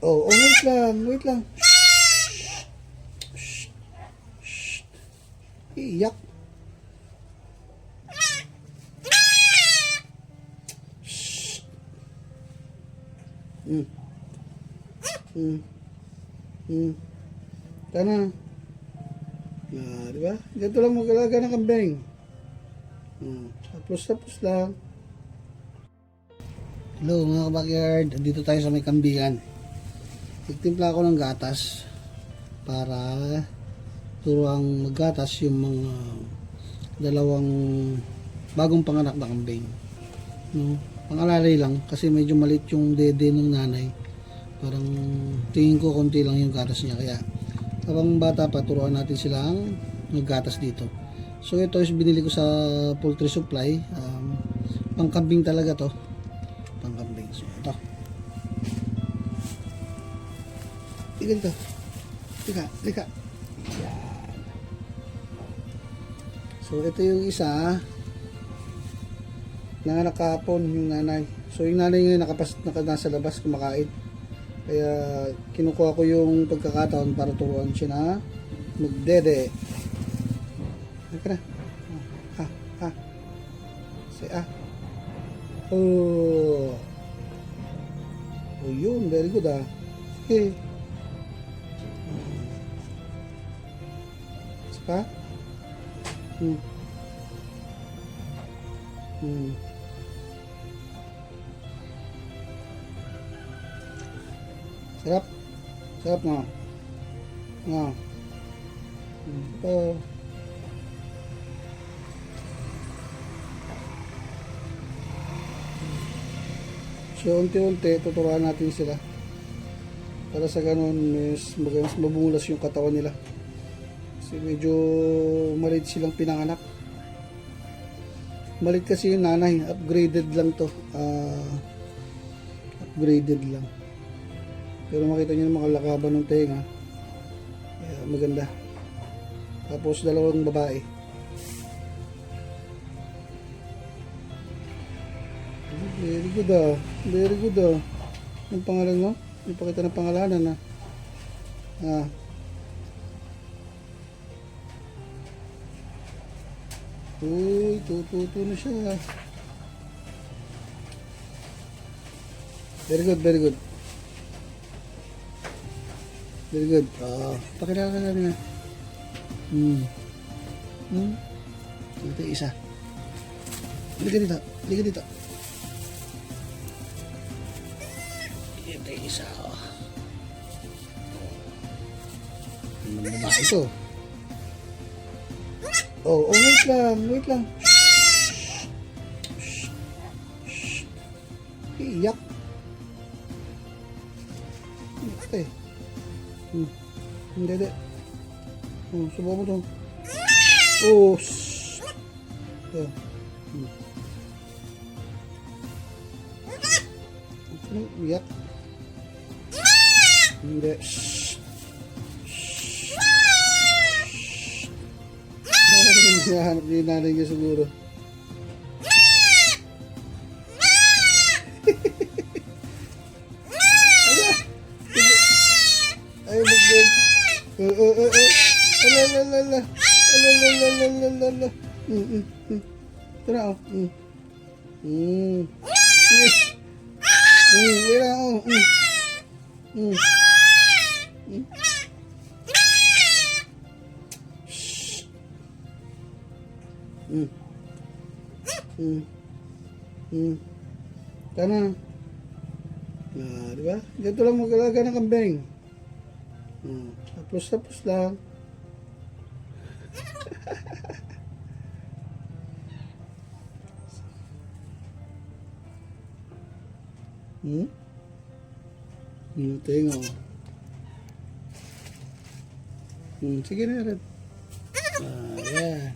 Oh, wait lang, wait lang. Shh. Shh. Iyak. Shh. Hmm. Hmm. Hmm. Tana. Di ba? Ganito lang mag-alaga ng kambing. Tapos lang. Hello mga ka-backyard. Dito tayo sa may kambingan. Nagtimpla ako ng gatas para turuang maggatas yung mga dalawang bagong panganak na kambing. No? Pangalalay lang kasi medyo malit yung dede ng nanay. Parang tingin ko konti lang yung gatas niya, kaya habang bata pa turuan natin silang maggatas dito. So ito is binili ko sa poultry supply, pangkambing talaga to, pangkambing. So ito, tigil to, lika. Yan. So ito yung isa, nanganak kahapon yung nanay. So yung nanay ngayon nasa labas kumakain. Kaya kinukuha ko yung pagkakataon para turuan siya na magdede. Halika na. Ha. Say Oh. Oh yun, very good Sige. Saka? Sarap na. So unti-unti tuturuan natin sila para sa ganun mas mabulas yung katawan nila, kasi medyo malit silang pinanganak. Malit kasi yung nanay, upgraded lang to, upgraded lang. Pero makita nyo ng mga lakaban ng tenga, maganda. Tapos dalawang babae. Very good very good Ang pangalan mo? Ipakita ng pangalanan Uy, tututo na siya. Very good pakilala ka na. Ito yung isa. Liga dito. Ito yung isa. Anong babae ito? Oh, wait lang. Shh. Iyak. Okay. Hindi. Subukan mo ito. Oh, shh. Iyak. Hindi. Shh. Hanap din nanay niya siguro. Ay, mag-game. Alala. Tara, Tana. Di ba? Ganito lang mag-alaga ng kambing. Tapos lang. Tengo. Sige na rin. Yan.